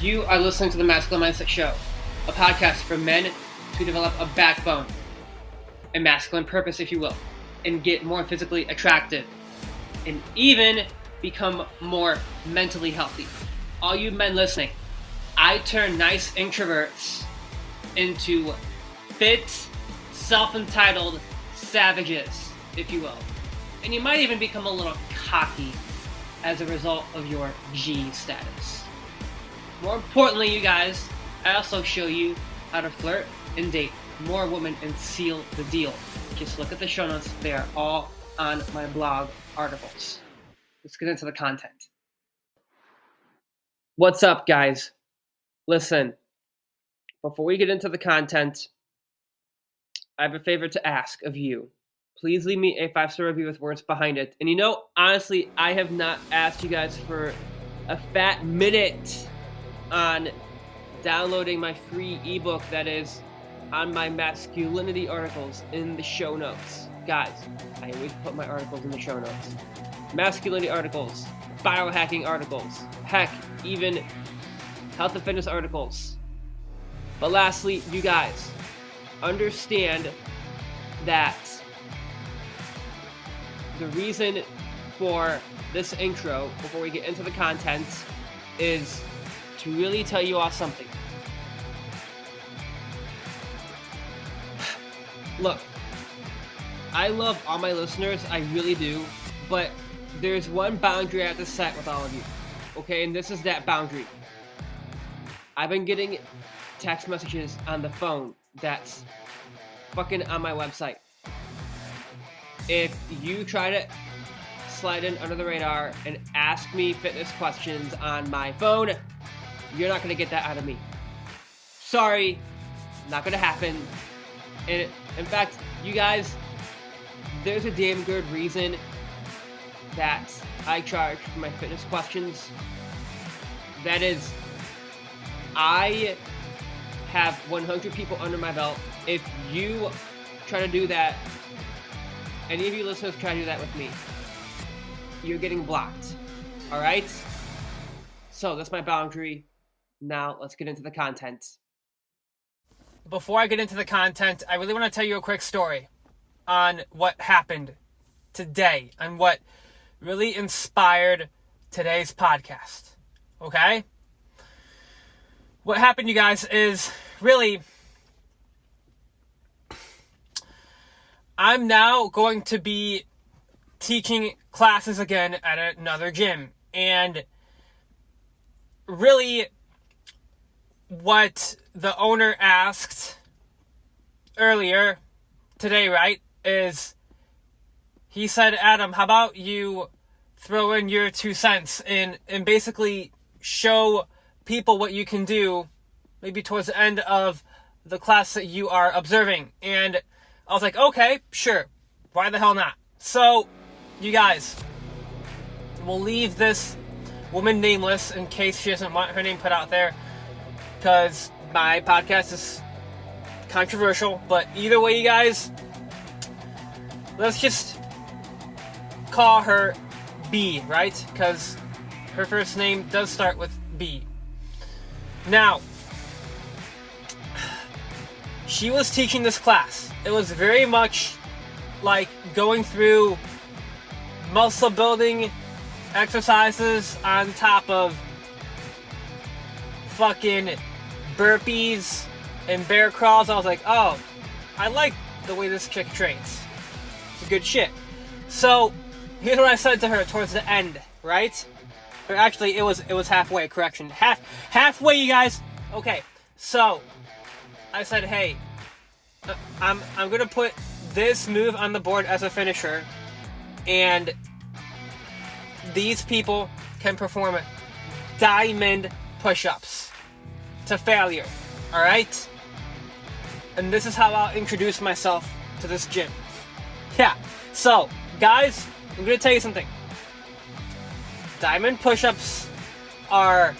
You are listening to the Masculine Mindset Show, a podcast for men to develop a backbone, a masculine purpose, if you will, and get more physically attractive, and even become more mentally healthy. All you men listening, I turn nice introverts into fit, self-entitled savages, if you will. And you might even become a little cocky as a result of your G status. More importantly, you guys, I also show you how to flirt and date more women and seal the deal. Just look at the show notes. They are all on my blog articles. Let's get into the content. What's up, guys? Listen, before we get into the content, I have a favor to ask of you. Please leave me a 5-star review with words behind it. And honestly, I have not asked you guys for a fat minute on downloading my free ebook that is on my masculinity articles in the show notes. Guys, I always put my articles in the show notes. Masculinity articles, biohacking articles, heck, even health and fitness articles. But lastly, you guys, understand that the reason for this intro, before we get into the content, is to really tell you all something. Look, I love all my listeners, I really do, but there's one boundary I have to set with all of you, okay? And this is that boundary. I've been getting text messages on the phone that's fucking on my website. If you try to slide in under the radar and ask me fitness questions on my phone, you're not going to get that out of me. Sorry, not going to happen. And in fact, you guys, there's a damn good reason that I charge for my fitness questions. That is, I have 100 people under my belt. If you try to do that, any of you listeners try to do that with me, you're getting blocked. Alright? So that's my boundary. Now let's get into the content. Before I get into the content, I really want to tell you a quick story on what happened today and what really inspired today's podcast. Okay? What happened, you guys, is really I'm now going to be teaching classes again at another gym. And really, what the owner asked earlier today, right, is he said, Adam, how about you throw in your 2 cents and basically show people what you can do maybe towards the end of the class that you are observing. And I was like, okay, sure. Why the hell not? So, you guys, we'll leave this woman nameless in case she doesn't want her name put out there, because my podcast is controversial. But either way, you guys, let's just call her B, right? Because her first name does start with B. Now, she was teaching this class. It was very much like going through muscle building exercises on top of fucking burpees and bear crawls. I was like, oh, I like the way this chick trains. It's good shit. So, here's what I said to her towards the end, right? Or actually, it was halfway, correction. Halfway, you guys. Okay, so I said, hey, I'm gonna put this move on the board as a finisher, and these people can perform diamond push-ups to failure, alright? And this is how I'll introduce myself to this gym. Yeah, so, guys, I'm gonna tell you something. Diamond push-ups are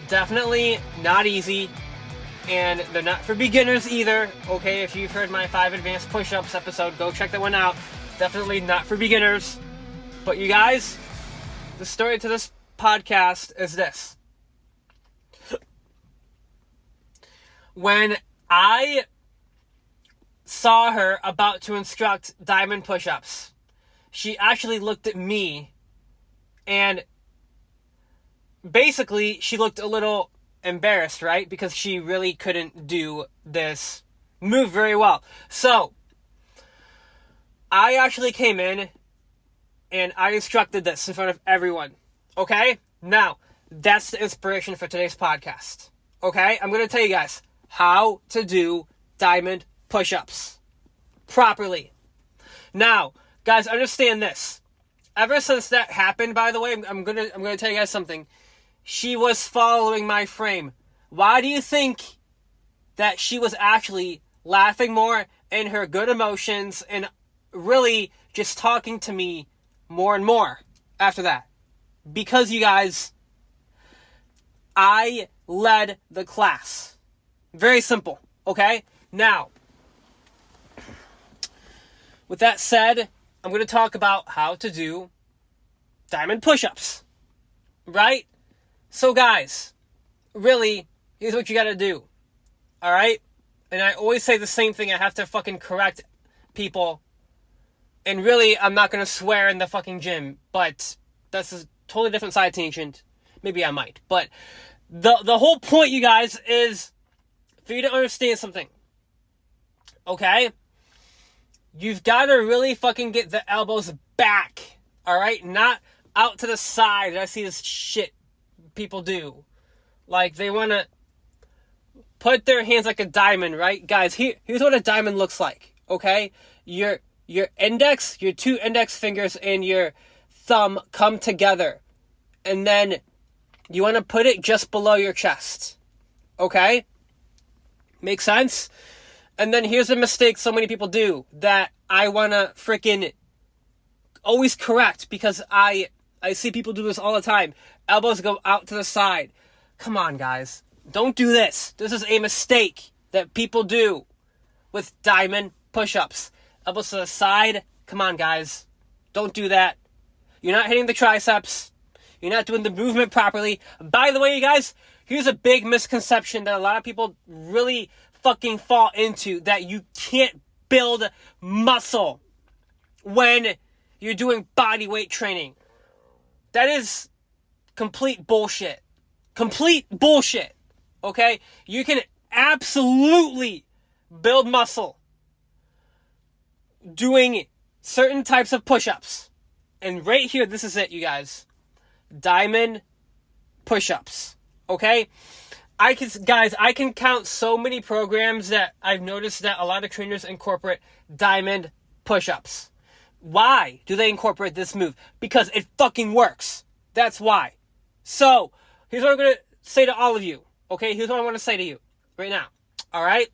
definitely not easy, and they're not for beginners either. Okay, if you've heard my 5 advanced push-ups episode, go check that one out. Definitely not for beginners. But you guys, the story to this podcast is this. when I saw her about to instruct diamond push-ups, she actually looked at me and basically she looked a little embarrassed, right? Because she really couldn't do this move very well. So I actually came in and I instructed this in front of everyone. Okay? Now, that's the inspiration for today's podcast. Okay? I'm going to tell you guys how to do diamond push-ups properly. Now, guys, understand this. Ever since that happened, by the way, I'm going to tell you guys something. She was following my frame. Why do you think that she was actually laughing more in her good emotions and really just talking to me more and more after that? Because, you guys, I led the class. Very simple, okay? Now, with that said, I'm going to talk about how to do diamond push-ups, right? So, guys, really, here's what you got to do, all right? And I always say the same thing. I have to fucking correct people. And really, I'm not going to swear in the fucking gym, but that's a totally different side tangent. Maybe I might. But the whole point, you guys, is for you to understand something. Okay? You've got to really fucking get the elbows back. Alright? Not out to the side. I see this shit people do. Like, they want to put their hands like a diamond, right? Guys, here's what a diamond looks like. Okay? Your index, your two index fingers and your thumb come together. And then you want to put it just below your chest. Okay? Make sense? And then here's a mistake so many people do that I want to freaking always correct, because I see people do this all the time. Elbows go out to the side. Come on, guys. Don't do this. This is a mistake that people do with diamond push-ups. Elbows to the side. Come on, guys. Don't do that. You're not hitting the triceps. You're not doing the movement properly. By the way, you guys, here's a big misconception that a lot of people really fucking fall into, that you can't build muscle when you're doing body weight training. That is complete bullshit. Complete bullshit. Okay? You can absolutely build muscle doing certain types of push-ups. And right here, this is it, you guys. Diamond push-ups. Okay? I can count so many programs that I've noticed that a lot of trainers incorporate diamond push-ups. Why do they incorporate this move? Because it fucking works. That's why. So, here's what I'm going to say to all of you. Okay? Here's what I want to say to you right now. Alright?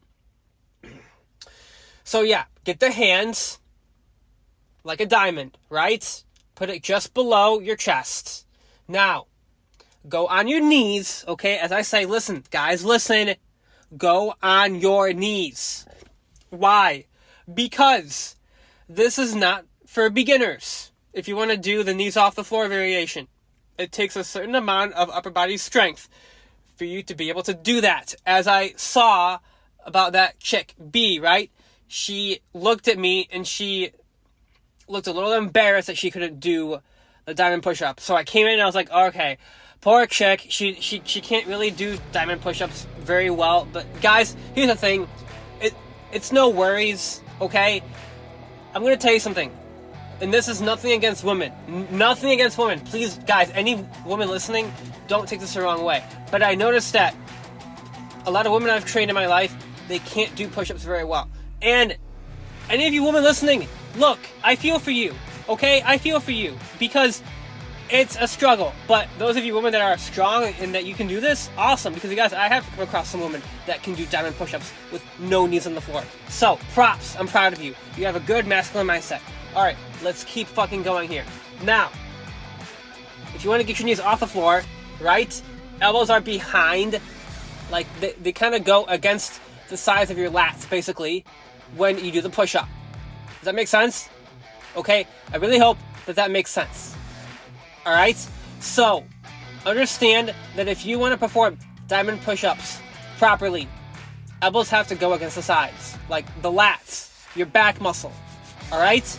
So, yeah. Get the hands like a diamond, right? Put it just below your chest. Now, go on your knees, okay? As I say, listen, guys, listen. Go on your knees. Why? Because this is not for beginners. If you want to do the knees off the floor variation, it takes a certain amount of upper body strength for you to be able to do that. As I saw about that chick, B, right? She looked at me and she looked a little embarrassed that she couldn't do the diamond push-up. So I came in and I was like, okay, poor chick. She can't really do diamond push-ups very well. But guys, here's the thing. It's no worries, okay? I'm going to tell you something. And this is nothing against women. Nothing against women. Please, guys, any woman listening, don't take this the wrong way. But I noticed that a lot of women I've trained in my life, they can't do push-ups very well. And any of you women listening, look, I feel for you, okay? I feel for you, because it's a struggle. But those of you women that are strong and that you can do this, awesome. Because you guys, I have come across some women that can do diamond push-ups with no knees on the floor. So, props. I'm proud of you. You have a good masculine mindset. Alright, let's keep fucking going here. Now, if you want to get your knees off the floor, right? Elbows are behind. Like, they kind of go against the sides of your lats, basically, when you do the push-up. Does that make sense? Okay? I really hope that makes sense. Alright? So, understand that if you want to perform diamond push-ups properly, elbows have to go against the sides, like the lats, your back muscle. All right?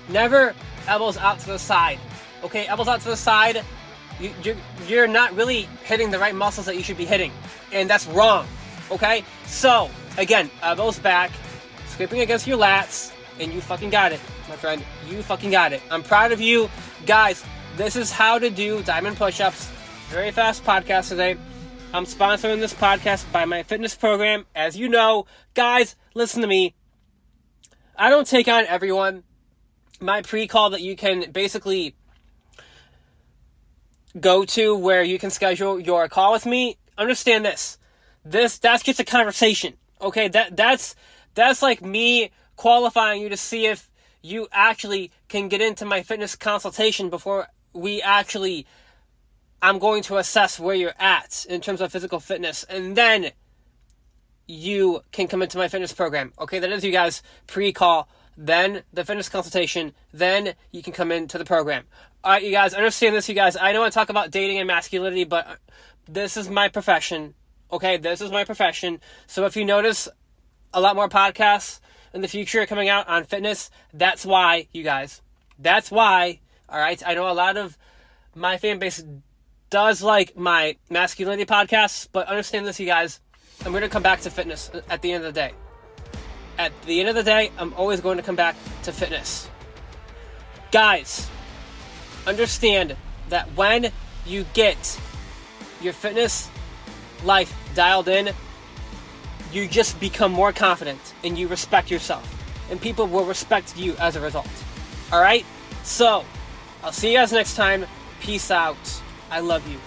Never elbows out to the side. Okay, elbows out to the side, you're not really hitting the right muscles that you should be hitting, and that's wrong. Okay? So, again, elbows back, scraping against your lats, and you fucking got it, my friend. You fucking got it. I'm proud of you. Guys, this is how to do diamond push-ups. Very fast podcast today. I'm sponsoring this podcast by my fitness program. As you know, guys, listen to me. I don't take on everyone. My pre-call that you can basically go to where you can schedule your call with me. Understand this. That's just a conversation. Okay, that's like me qualifying you to see if you actually can get into my fitness consultation before I'm going to assess where you're at in terms of physical fitness, and then you can come into my fitness program. Okay, that is you guys pre-call, then the fitness consultation, then you can come into the program. All right, you guys, understand this, you guys. I know I talk about dating and masculinity, but this is my profession. Okay, this is my profession. So if you notice a lot more podcasts in the future coming out on fitness, that's why, you guys. That's why, all right? I know a lot of my fan base does like my masculinity podcasts, but understand this, you guys. I'm going to come back to fitness at the end of the day. At the end of the day, I'm always going to come back to fitness. Guys, understand that when you get your fitness life dialed in, you just become more confident and you respect yourself. And people will respect you as a result. Alright? So, I'll see you guys next time. Peace out. I love you.